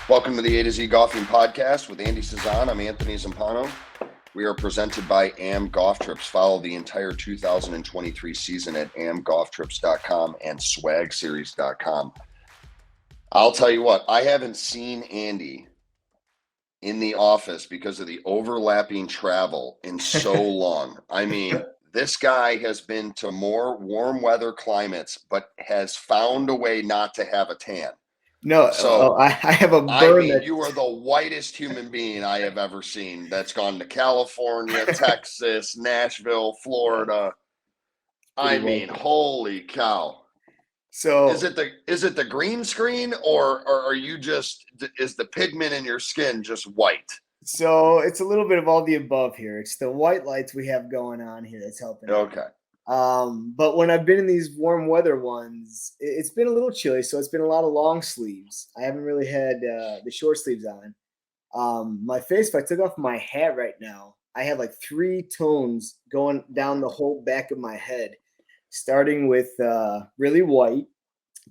Welcome to the A to Z Golfing Podcast with Andy Cezanne. I'm Anthony Zampano. We are presented by AM Golf Trips. Follow the entire 2023 season at amgolftrips.com and swagseries.com. I'll tell you what, I haven't seen Andy in the office because of the overlapping travel in so long. I mean, this guy has been to more warm weather climates, but has found a way not to have a tan. No, So I have a burn. I mean, you are the whitest human being I have ever seen that's gone to California, Texas, Nashville, Florida. I mean, holy cow. So is it the green screen or are you is the pigment in your skin just white? So it's a little bit of all the above here. It's the white lights we have going on here that's helping. Okay. But when I've been in these warm weather ones, it's been a little chilly, so it's been a lot of long sleeves. I haven't really had the short sleeves on. My face, if I took off my hat right now, I have like 3 tones going down the whole back of my head, starting with really white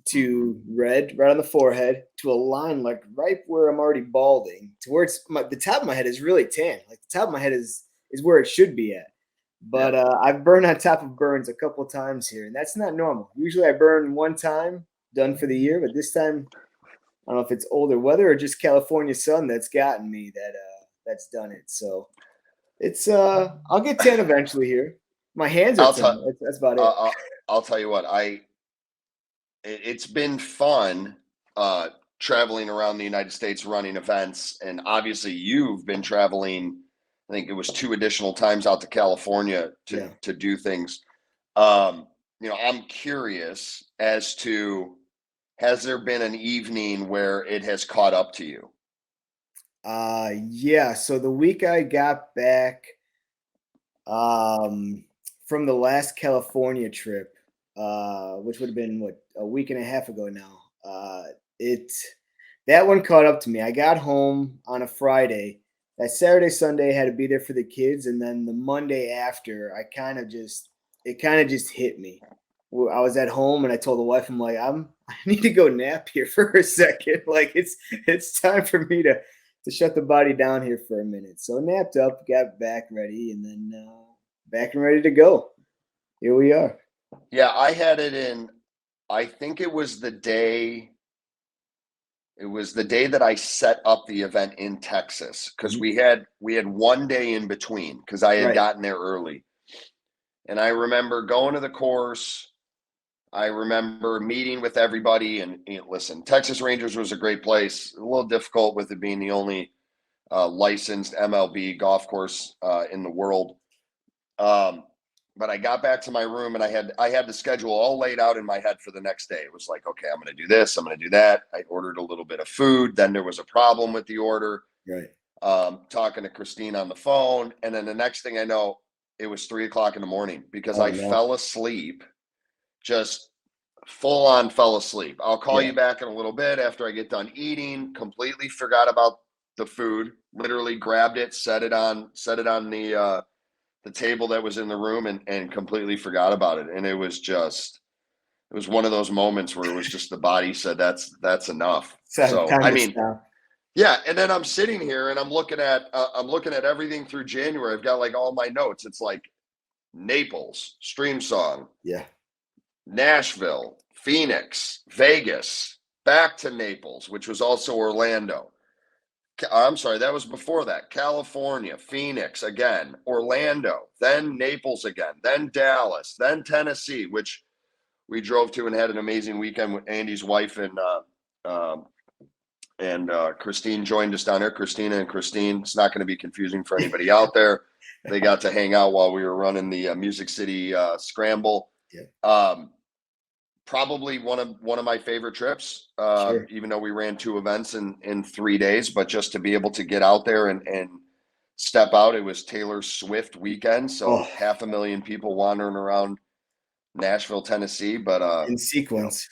to red right on the forehead to a line like right where I'm already balding to where the top of my head is really tan. Like the top of my head is where it should be at. But I've burned on top of burns a couple of times here, and that's not normal. Usually I burn one time, done for the year, but this time I don't know if it's older weather or just California sun that's gotten me that's done it. So it's I'll get tan eventually here. My hands are tan. That's about it. I'll tell you what, it's been fun traveling around the United States running events, and obviously you've been traveling. I think it was 2 additional times out to California to do things. I'm curious as to, has there been an evening where it has caught up to you? Yeah. So the week I got back from the last California trip, which would have been a week and a half ago now, that one caught up to me. I got home on a Friday. That Saturday, Sunday, I had to be there for the kids, and then the Monday after, it kind of just hit me. I was at home, and I told the wife, I'm like, I need to go nap here for a second. Like it's time for me to shut the body down here for a minute. So napped up, got back ready, and then back and ready to go. Here we are. Yeah, I had it in. I think it was the day. It was the day that I set up the event in Texas because we had 1 day in between because I had gotten there early. And I remember going to the course. I remember meeting with everybody and listen, Texas Rangers was a great place. A little difficult with it being the only licensed MLB golf course in the world. But I got back to my room and I had the schedule all laid out in my head for the next day. It was like, okay, I'm going to do this. I'm going to do that. I ordered a little bit of food. Then there was a problem with the order. Right. Talking to Christine on the phone. And then the next thing I know, it was 3:00 in the morning because I fell asleep, just full on fell asleep. I'll call you back in a little bit after I get done eating. Completely forgot about the food. Literally grabbed it, set it on the table that was in the room and completely forgot about it. And it was one of those moments where it was just the body said, that's enough. So, I mean, yeah. And then I'm sitting here and I'm looking at everything through January. I've got like all my notes. It's like Naples, Stream Song. Yeah. Nashville, Phoenix, Vegas, back to Naples, which was also Orlando. I'm sorry, that was before that. California, Phoenix again, Orlando, then Naples again, then Dallas, then Tennessee, which we drove to and had an amazing weekend with Andy's wife and Christine joined us down there. Christina and Christine. It's not going to be confusing for anybody out there. They got to hang out while we were running the Music City Scramble. Yeah. Probably one of my favorite trips, even though we ran 2 events in 3 days, but just to be able to get out there and step out. It was Taylor Swift weekend. So 500,000 people wandering around Nashville, Tennessee, but in sequence.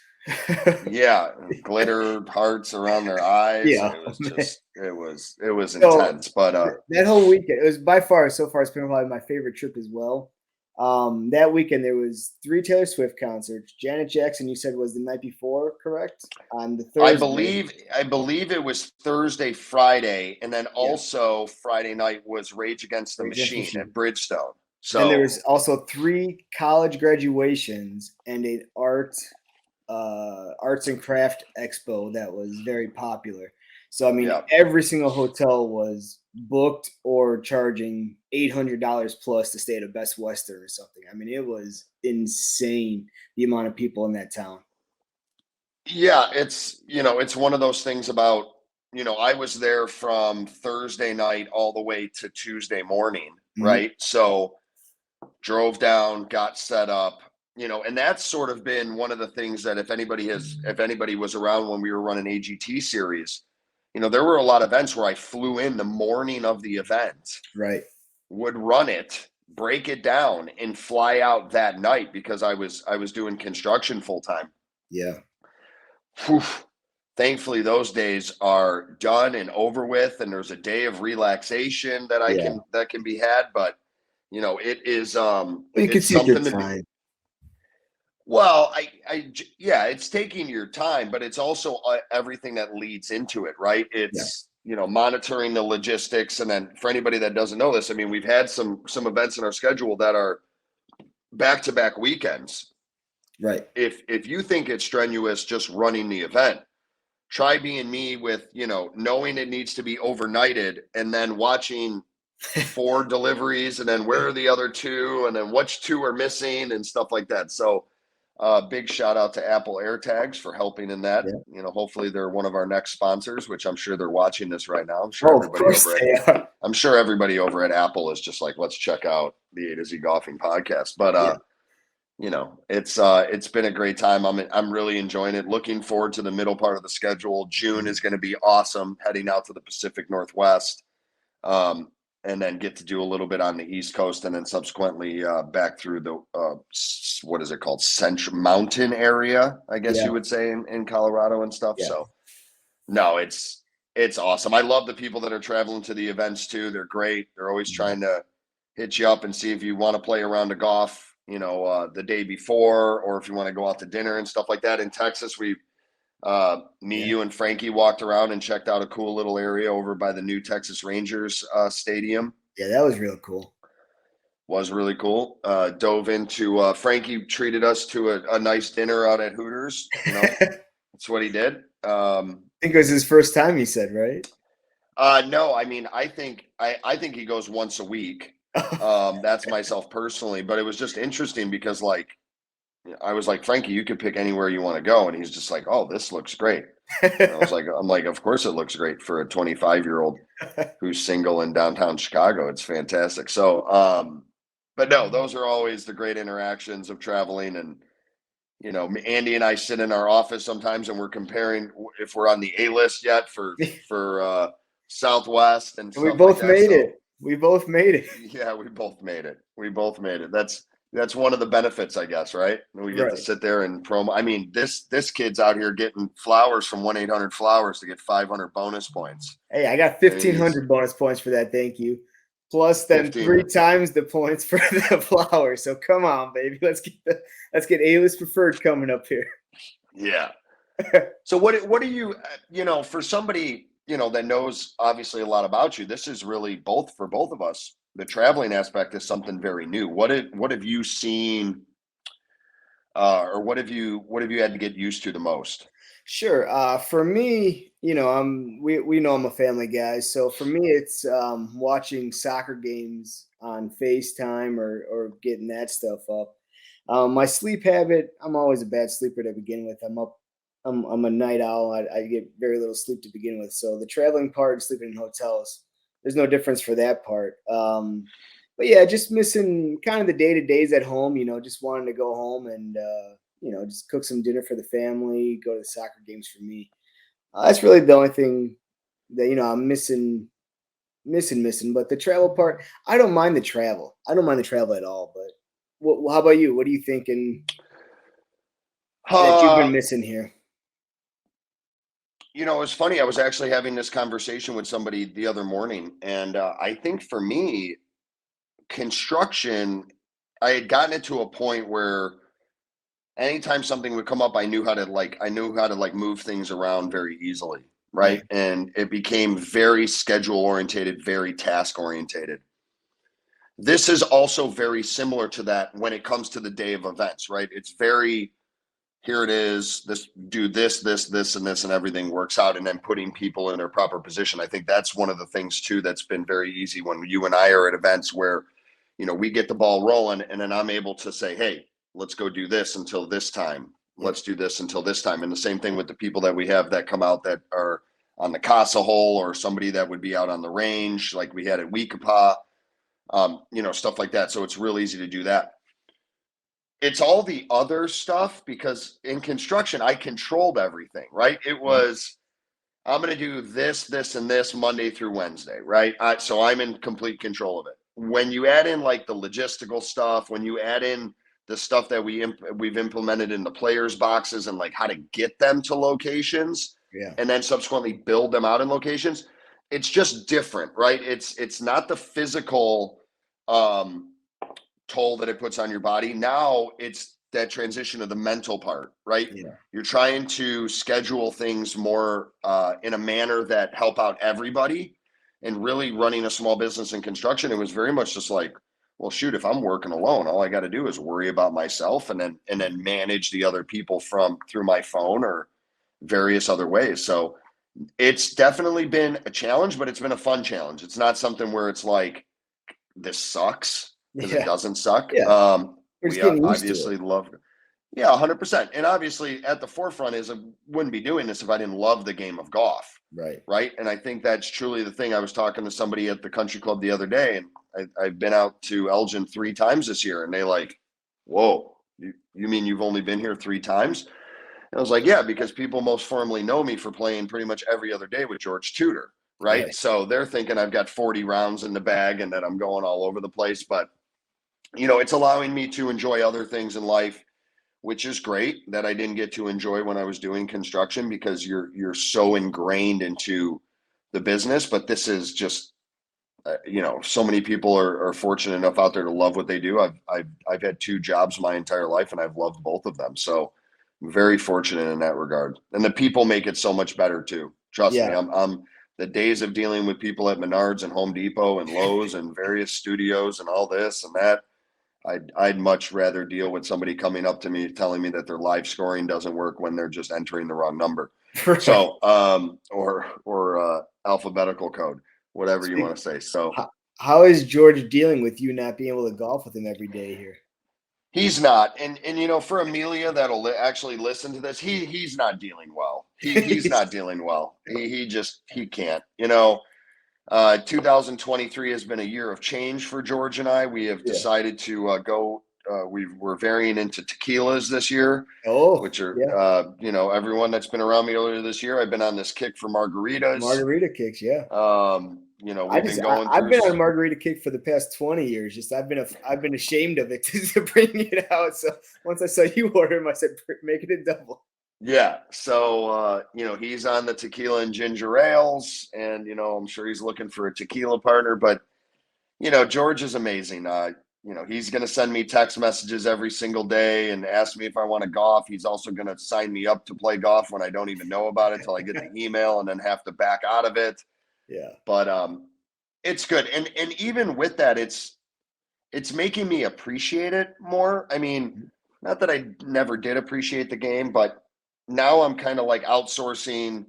Yeah, glitter hearts around their eyes. Yeah, it was just it was intense. But that whole weekend, it was by far so far it's been probably my favorite trip as well. That weekend there was 3 Taylor Swift concerts. Janet Jackson, you said, was the night before, correct? On the I Thursday. believe I believe it was Thursday, Friday, and then Yeah, also Friday night was Rage Against the Rage Against the Machine Machine. at Bridgestone. Then there So was also 3 college graduations and an arts and craft expo that was very popular. So I mean, yeah. every single hotel was booked or charging $800 plus to stay at a Best Western or something. I mean, it was insane the amount of people in that town. Yeah, it's one of those things about, I was there from Thursday night all the way to Tuesday morning, Mhm. right? So drove down, got set up, and that's sort of been one of the things that if anybody was around when we were running AGT series, there were a lot of events where I flew in the morning of the event, Right. would run it, break it down, and fly out that night because I was doing construction full time. Yeah. Whew. Thankfully, those days are done and over with, and there's a day of relaxation Yeah. that can be had. But it is Well, you can it's take your something to be. time. Well, yeah, it's taking your time, but it's also everything that leads into it, right? Yeah. It's monitoring the logistics, and then for anybody that doesn't know this, I mean, we've had some events in our schedule that are back to back weekends. Right. If you think it's strenuous just running the event, try being me with knowing it needs to be overnighted and then watching 4 deliveries and then where are the other 2 and then which 2 are missing and stuff like that. So big shout out to Apple AirTags for helping in that. Yeah. Hopefully they're one of our next sponsors, which I'm sure they're watching this right now. Oh, of course they are. I'm sure everybody over at Apple is just like, let's check out the A to Z Golfing podcast. But Yeah. it's been a great time. I'm really enjoying it. Looking forward to the middle part of the schedule. June is going to be awesome, heading out to the Pacific Northwest, and then get to do a little bit on the East Coast, and then subsequently back through the what is it called, Central Mountain area, I guess Yeah. you would say in Colorado and stuff. Yeah. So no, it's awesome. I love the people that are traveling to the events too. They're great. They're always trying to hit you up and see if you want to play around a golf, the day before, or if you want to go out to dinner and stuff like that. In Texas, Yeah. you and Frankie walked around and checked out a cool little area over by the new Texas Rangers stadium. Yeah. That was real cool. Was really cool. Dove into Frankie treated us to a nice dinner out at Hooters. That's what he did. I think it was his first time, he said, right? No, I mean, I think he goes once a week. That's myself personally, but it was just interesting because I was like, Frankie, you could pick anywhere you want to go. And he's just like, oh, this looks great. And I'm like, of course it looks great for a 25-year-old who's single in downtown Chicago. It's fantastic. So, but no, those are always the great interactions of traveling. And, Andy and I sit in our office sometimes and we're comparing if we're on the A list yet for Southwest and We stuff like both that. made So it. We both made it. yeah, we both made it. We both made it. That's one of the benefits, I guess, right? We get to Right. sit there and promo. I mean, this kid's out here getting flowers from 1-800-Flowers to get 500 bonus points. Hey, I got I mean, 1,500 bonus points for that. Thank you. Plus then 3 15. times the points for the flowers. So come on, baby. Let's get A-list preferred coming up here. Yeah. So what do you, for somebody, that knows obviously a lot about you, this is really for both of us. The traveling aspect is something very new. What have you seen, or what have you had to get used to the most? Sure. For me, we know I'm a family guy, so for me, it's watching soccer games on FaceTime or getting that stuff up. My sleep habit, I'm always a bad sleeper to begin with. I'm a night owl. I get very little sleep to begin with. So the traveling part and sleeping in hotels, there's no difference for that part. But yeah, just missing kind of the day to days at home. Just wanting to go home and just cook some dinner for the family, go to the soccer games for me. That's really the only thing that I'm missing. But the travel part, I don't mind the travel. I don't mind the travel at all. But how about you? What are you thinking that you've been missing here? It's funny. I was actually having this conversation with somebody the other morning, and I think for me, construction, had gotten it to a point where anytime something would come up, I knew how to move things around very easily, right? Yeah. And it became very schedule orientated, very task orientated. This is also very similar to that when it comes to the day of events, right? It's very, here it is, this, do this, and this, and everything works out, and then putting people in their proper position. I think that's one of the things too that's been very easy when you and I are at events where, we get the ball rolling, and then I'm able to say, hey, let's go do this until this time. Let's do this until this time. And the same thing with the people that we have that come out that are on the Casa hole, or somebody that would be out on the range, like we had at Weekapa, stuff like that. So it's real easy to do that. It's all the other stuff, because in construction, I controlled everything, right? It was, I'm going to do this, and this Monday through Wednesday, right? So I'm in complete control of it. When you add in like the logistical stuff, when you add in the stuff that we've implemented in the players' boxes and like how to get them to locations, and then subsequently build them out in locations, it's just different, right? It's not the physical toll that it puts on your body. Now it's that transition of the mental part, right? Yeah. You're trying to schedule things more in a manner that help out everybody. And really running a small business in construction, it was very much just like, well, shoot, if I'm working alone, all I got to do is worry about myself, and then manage the other people through my phone or various other ways. So it's definitely been a challenge, but it's been a fun challenge. It's not something where it's like, this sucks, because it doesn't suck. Yeah. We're just We getting used to obviously it. love, yeah, 100%. And obviously at the forefront is, I wouldn't be doing this if I didn't love the game of golf. Right. And I think that's truly the thing. I was talking to somebody at the country club the other day, and I've been out to Elgin 3 times this year, and they like, whoa, you mean you've only been here 3 times? And I was like, yeah, because people most formally know me for playing pretty much every other day with George Tudor. Right. So they're thinking I've got 40 rounds in the bag and that I'm going all over the place. But, it's allowing me to enjoy other things in life, which is great, that I didn't get to enjoy when I was doing construction, because you're so ingrained into the business. But this is just, so many people are fortunate enough out there to love what they do. I've had 2 jobs my entire life, and I've loved both of them. So I'm very fortunate in that regard. And the people make it so much better too. Trust me, I'm the days of dealing with people at Menards and Home Depot and Lowe's and various studios and all this and that. I'd much rather deal with somebody coming up to me telling me that their live scoring doesn't work when they're just entering the wrong number. So, or alphabetical code, whatever you want to say. So How is George dealing with you not being able to golf with him every day here? he's not, and for Amelia that'll actually listen to this, he's not dealing well. He's not dealing well. He can't. 2023 has been a year of change for George and I. We have decided to go. We're varying into tequilas this year, which are everyone that's been around me earlier this year. I've been on this kick for margaritas. Margarita kicks, yeah. We've been going through. I've been on a margarita kick for the past 20 years. Just I've been ashamed of it to bring it out. So once I saw you order them, I said, make it a double. Yeah. So, he's on the tequila and ginger ales, and, I'm sure he's looking for a tequila partner, but, George is amazing. He's going to send me text messages every single day and ask me if I want to golf. He's also going to sign me up to play golf when I don't even know about it till I get the email and then have to back out of it. Yeah. But, it's good. And even with that, it's making me appreciate it more. I mean, not that I never did appreciate the game, but now I'm kind of like outsourcing,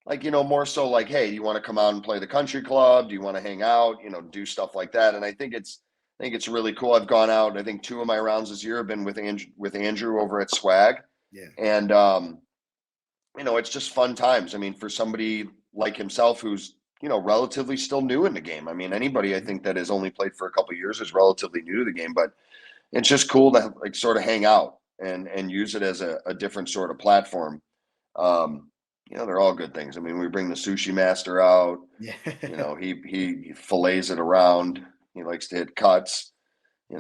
like, more so like, hey, do you want to come out and play the country club? Do you want to hang out, do stuff like that? And I think it's really cool. I've gone out, I think 2 of my rounds this year have been with Andrew over at Swag. Yeah. And, it's just fun times. I mean, for somebody like himself, who's, relatively still new in the game. I mean, anybody I think that has only played for a couple of years is relatively new to the game, but it's just cool to like sort of hang out and use it as a different sort of platform. They're all good things. I mean, we bring the sushi master out. Yeah. He fillets it around. He likes to hit cuts. We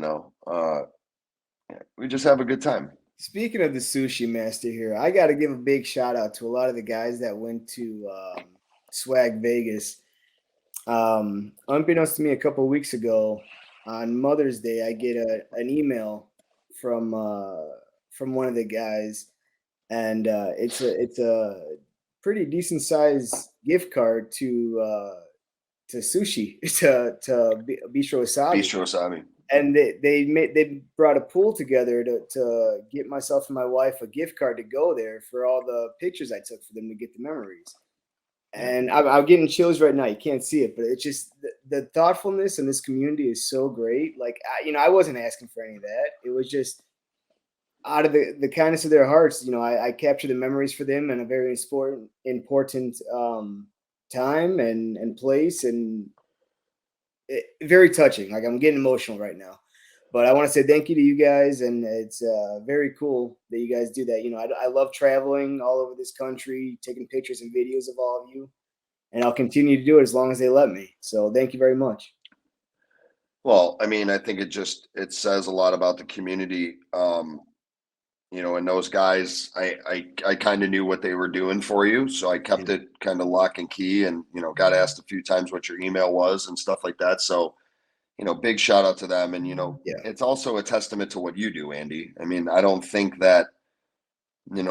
just have a good time. Speaking of the sushi master here, I got to give a big shout out to a lot of the guys that went to Swag Vegas. Unbeknownst to me, a couple of weeks ago, on Mother's Day, I get an email from one of the guys, and it's a pretty decent size gift card to sushi to Bistro Wasabi, Bistro Wasabi. and they brought a pool together to get myself and my wife a gift card to go there for all the pictures I took for them to get the memories. Yeah. And I'm getting chills right now. You can't see it, but it's just the thoughtfulness in this community is so great. Like, I wasn't asking for any of that. It was just out of the kindness of their hearts. I capture the memories for them in a very important time and place, and very touching. Like, I'm getting emotional right now. But I want to say thank you to you guys, and it's very cool that you guys do that. I love traveling all over this country, taking pictures and videos of all of you, and I'll continue to do it as long as they let me. So thank you very much. Well, I mean, I think it says a lot about the community. And those guys, I kind of knew what they were doing for you, so I kept it kind of lock and key, and got asked a few times what your email was and stuff like that. So, big shout out to them, and Yeah. it's also a testament to what you do, Andy. I mean, I don't think that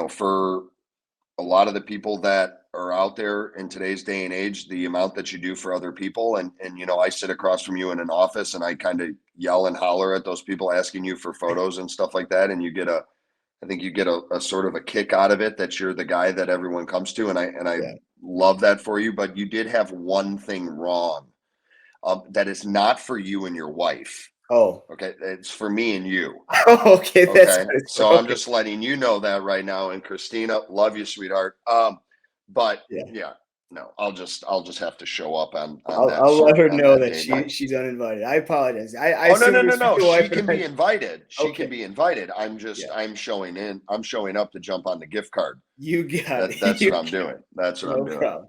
for a lot of the people that are out there in today's day and age, the amount that you do for other people, and I sit across from you in an office, and I kind of yell and holler at those people asking you for photos and stuff like that, and I think you get a sort of a kick out of it, that you're the guy that everyone comes to, and I Yeah. love that for you. But you did have one thing wrong. That is not for you and your wife. Oh. Okay, it's for me and you. Okay. That's Okay, good. so I'm Okay. just letting you know that right now. And Christina, love you, sweetheart. But Yeah. yeah, no, I'll just have to show up on I'll, that I'll let sort her on know that that date night. she's uninvited. I apologize. I Oh, no, assumed no, it no, was for no. your She wife, and can be invited. She can okay. be invited. Yeah. I'm showing in. I'm showing up to jump on the gift card. You got it. That's You what I'm got doing. it. That's what I'm No doing. problem.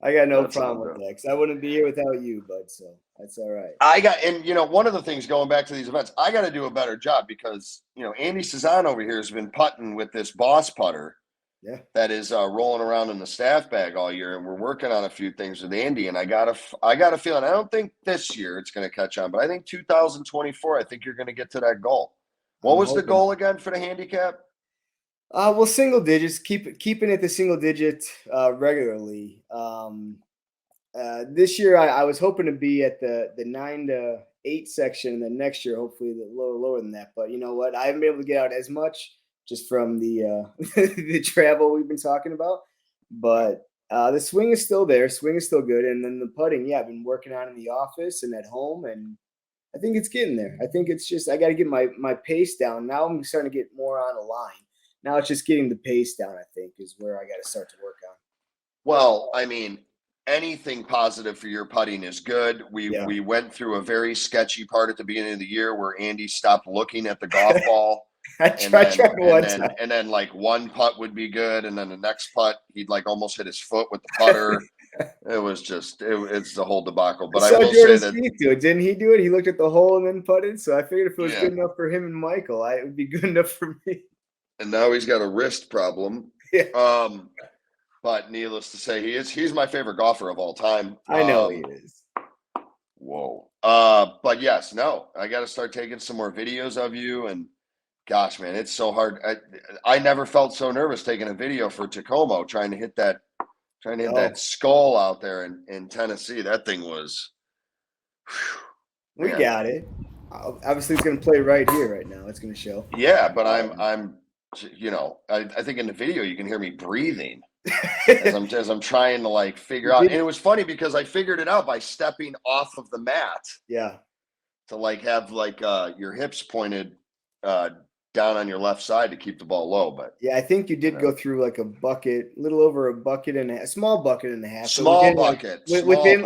I got no That's what problem I'm with doing. that because I wouldn't be here without you, bud. So that's all right. And one of the things going back to these events, I got to do a better job because, Andy Cezanne over here has been putting with this boss putter Yeah. that is rolling around in the staff bag all year. And we're working on a few things with Andy. And I got a feeling, I don't think this year it's going to catch on, but I think 2024, I think you're going to get to that goal. What I'm was the hoping. goal again for the handicap? Well, single digits. Keeping it the single digit regularly. This year, I was hoping to be at the 9 to 8 section, and then next year, hopefully, the lower than that. But you know what? I haven't been able to get out as much just from the the travel we've been talking about. But the swing is still there. Swing is still good, and then the putting. Yeah, I've been working on in the office and at home, and I think it's getting there. I think it's just I got to get my pace down. Now I'm starting to get more on a line. Now it's just getting the pace down. I think is where I got to start to work on. Well, I mean, anything positive for your putting is good. Yeah. We went through a very sketchy part at the beginning of the year where Andy stopped looking at the golf ball, I tried one time. and then like one putt would be good, and then the next putt he'd like almost hit his foot with the putter. It was just it's the whole debacle. I But I saw will say Jordan that, Spieth do it. Didn't he do it? He looked at the hole and then putted. So I figured if it was yeah, good enough for him and Michael, it would be good enough for me. and now he's got a wrist problem. Yeah, But needless to say, he's my favorite golfer of all time. I know he is. Whoa. But yes, no, I got to start taking some more videos of you. And gosh, man, it's so hard. I never felt so nervous taking a video for Tacoma, trying to hit that Oh, skull out there in Tennessee. That thing was, we man. got it. Obviously, it's going to play right here, right now. It's going to show. Yeah, but I'm, I think in the video you can hear me breathing as I'm trying to like figure out. And it was funny because I figured it out by stepping off of the mat. Yeah. To like have like your hips pointed down on your left side to keep the ball low. But Yeah, I think you did go through like a bucket, a little over a bucket and a small bucket and a half. So small bucket, within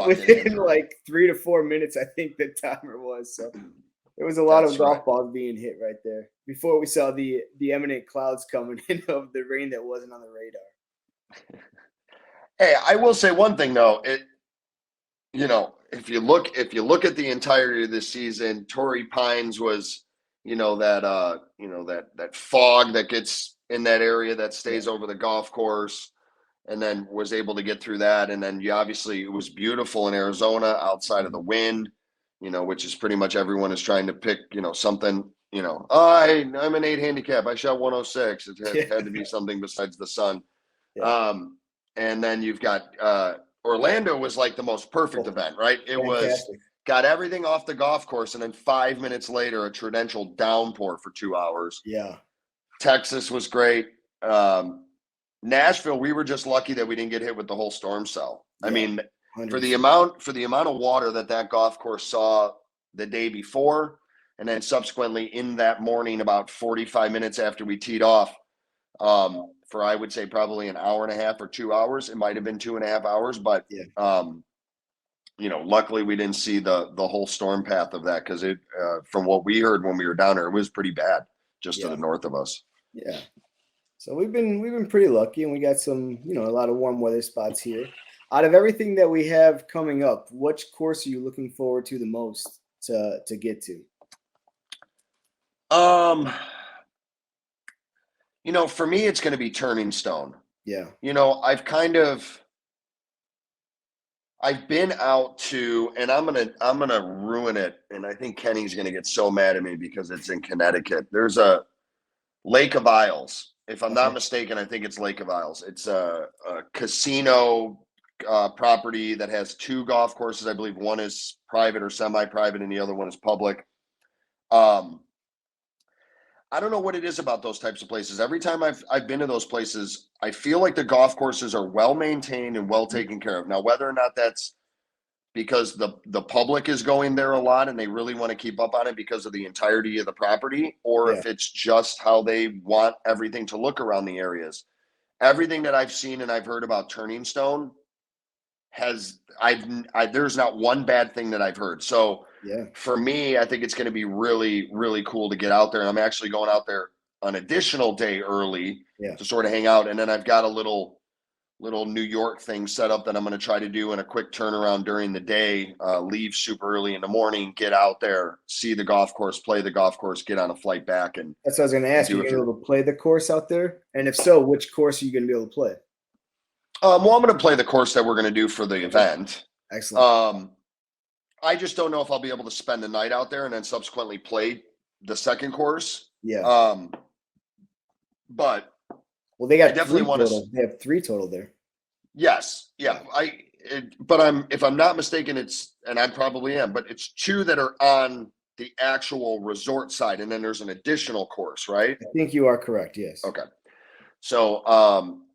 like 3 to 4 minutes, I think the timer was. So there was a lot of golf balls being hit right there before we saw the eminent clouds coming in of the rain that wasn't on the radar. Hey, I will say one thing though. If you look at the entirety of this season, Torrey Pines was, that fog that gets in that area that stays over the golf course, and then was able to get through that. And then it was beautiful in Arizona outside of the wind. which is pretty much everyone is trying to pick, something, oh, I'm an 8 handicap. I shot 106. It had to be something besides the sun. Yeah. And then you've got Orlando was like the most perfect event, right? It was Fantastic. got everything off the golf course, and then 5 minutes later, a torrential downpour for 2 hours. Yeah. Texas was great. Nashville, we were just lucky that we didn't get hit with the whole storm cell. I mean, 100%. for the amount of water that golf course saw the day before, and then subsequently in that morning, about 45 minutes after we teed off, for I would say probably an hour and a half or 2 hours. It might have been 2.5 hours, but luckily we didn't see the whole storm path of that, because it from what we heard when we were down there, it was pretty bad just to the north of us. Yeah. So we've been pretty lucky, and we got some, a lot of warm weather spots here. Out of everything that we have coming up, which course are you looking forward to the most to get to? For me, it's going to be Turning Stone. Yeah. I've been out to, and I'm gonna ruin it, and I think Kenny's gonna get so mad at me because it's in Connecticut. There's a Lake of Isles. If I'm not mistaken, I think it's Lake of Isles. It's a casino property that has 2 golf courses. I believe one is private or semi-private, and the other one is public. I don't know what it is about those types of places. Every time I've been to those places, I feel like the golf courses are well maintained and well taken care of. Now, whether or not that's because the public is going there a lot and they really want to keep up on it because of the entirety of the property, or if it's just how they want everything to look around the areas. Everything that I've seen and I've heard about Turning Stone there's not one bad thing that I've heard. So for me, I think it's going to be really, really cool to get out there. And I'm actually going out there an additional day early to sort of hang out. And then I've got a little New York thing set up that I'm going to try to do in a quick turnaround during the day, leave super early in the morning, get out there, see the golf course, play the golf course, get on a flight back. And that's what I was going to ask. Are you going to be able to play the course out there? And if so, which course are you going to be able to play? Well, I'm going to play the course that we're going to do for the event. Excellent. I just don't know if I'll be able to spend the night out there and then subsequently play the second course. Yeah. But they got definitely 3 total. They have 3 total there. Yes. Yeah. If I'm not mistaken, and I probably am, but it's 2 that are on the actual resort side, and then there's an additional course, right? I think you are correct. Yes. Okay. So,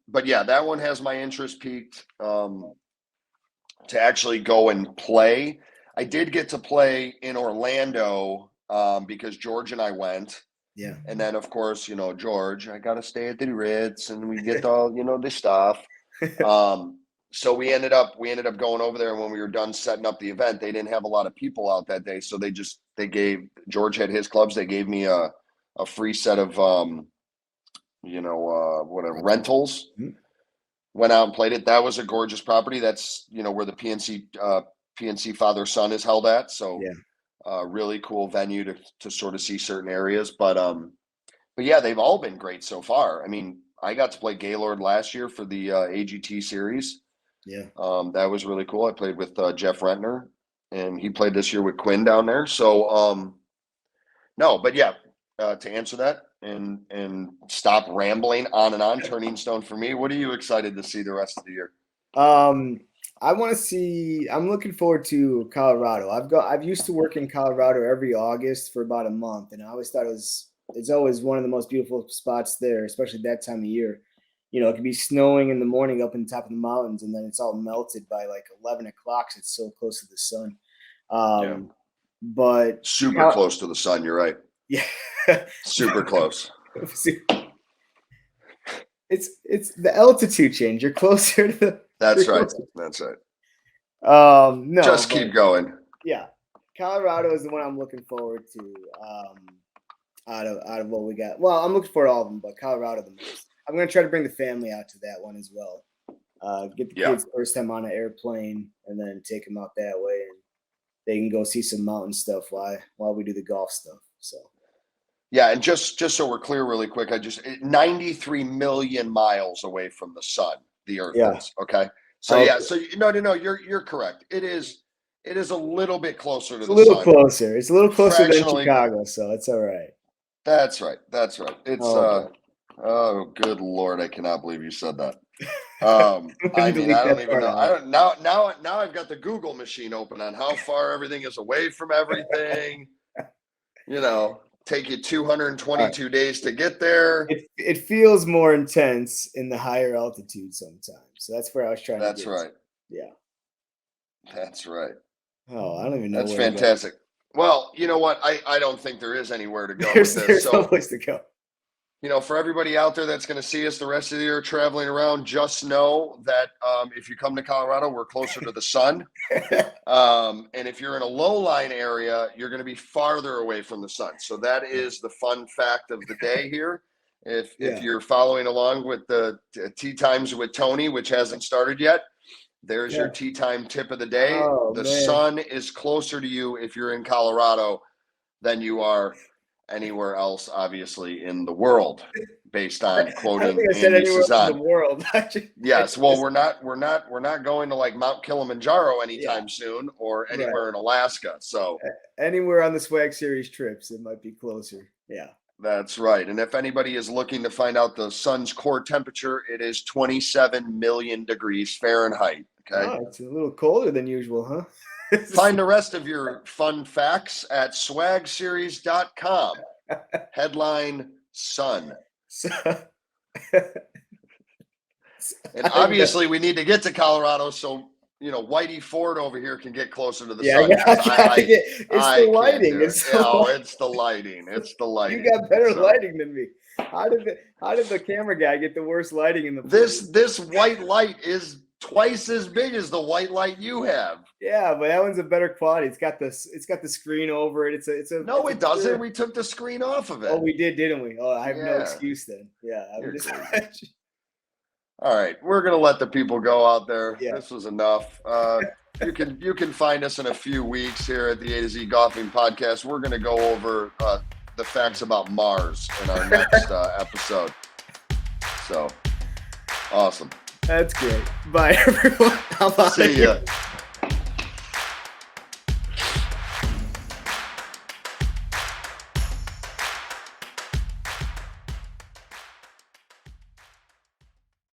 but yeah, that one has my interest peaked to actually go and play. I did get to play in Orlando because George and I went. Yeah. And then, of course, George, I got to stay at the Ritz, and we get all, this stuff. So we ended up going over there, and when we were done setting up the event, they didn't have a lot of people out that day. So George had his clubs. They gave me a free set of, rentals. Mm-hmm. Went out and played it. That was a gorgeous property. That's, where the PNC father son is held at. So really cool venue to sort of see certain areas. But yeah, they've all been great so far. I mean, I got to play Gaylord last year for the AGT series. Yeah. That was really cool. I played with Jeff Rentner, and he played this year with Quinn down there. So no, but yeah, to answer that and stop rambling on and on, Turning Stone for me. What are you excited to see the rest of the year? I'm looking forward to Colorado. I've used to work in Colorado every August for about a month, and I always thought it's always one of the most beautiful spots there, especially that time of year. It could be snowing in the morning up in the top of the mountains, and then it's all melted by like 11 o'clock. So it's so close to the sun. But super close to the sun. You're right. Yeah. Super close. It's the altitude change. You're closer to the. That's right. That's right. No. Just keep going. Yeah, Colorado is the one I'm looking forward to. Out of what we got. Well, I'm looking forward to all of them, but Colorado the most. I'm gonna try to bring the family out to that one as well. Get the kids first time on an airplane, and then take them out that way, and they can go see some mountain stuff while we do the golf stuff. So. Yeah, and just so we're clear, really quick, 93 million miles away from the sun, the Earth is. Okay, so no, you're correct. It is It is a little bit closer to It's the a little sun. closer. It's a little closer than Fractionally. Chicago, so it's all right. That's right. That's right. It's Oh, oh, good Lord, I cannot believe you said that. Let I me mean, delete I don't that even part know. I out. don't now I've got the Google machine open on how far everything is away from everything. You know, take you 222 days to get there. It feels more intense in the higher altitude sometimes. So that's where I was trying to That's get right. to. Yeah. That's right. Oh, I don't even know That's where to go. fantastic. Well, you know what? I don't think there is anywhere to go There's with this. no So, place to go. you know, for everybody out there that's going to see us the rest of the year traveling around, just know that if you come to Colorado, we're closer to the sun. And if you're in a low-lying area, you're going to be farther away from the sun. So that is the fun fact of the day here. If you're following along with the Tea Times with Tony, which hasn't started yet, there's your tea time tip of the day. Oh, the man. sun is closer to you if you're in Colorado than you are anywhere else, obviously, in the world, based on I don't quoting think I said Andy anywhere else in Cezanne. the world. Yes, well, we're not going to like Mount Kilimanjaro anytime soon, or anywhere in Alaska. So anywhere on the Swag Series trips, it might be closer. Yeah. that's right. And if anybody is looking to find out the sun's core temperature, it is 27 million degrees Fahrenheit. Okay. Oh, it's a little colder than usual, huh? Find the rest of your fun facts at swagseries.com. Headline Sun. And obviously we need to get to Colorado so Whitey Ford over here can get closer to the sun. It's the lighting. It's the lighting. It's the lighting. You got better lighting than me. How did the camera guy get the worst lighting in the This white light is twice as big as the white light you have. Yeah, but that one's a better quality. It's got the screen over it. No, it doesn't. We took the screen off of it. Oh, we did, didn't we? Oh, I have no excuse then. Yeah, all right, we're gonna let the people go out there. Yeah. This was enough. You can find us in a few weeks here at the A to Z Golfing Podcast. We're gonna go over the facts about Mars in our next episode. So awesome. That's great. Bye, everyone. See ya.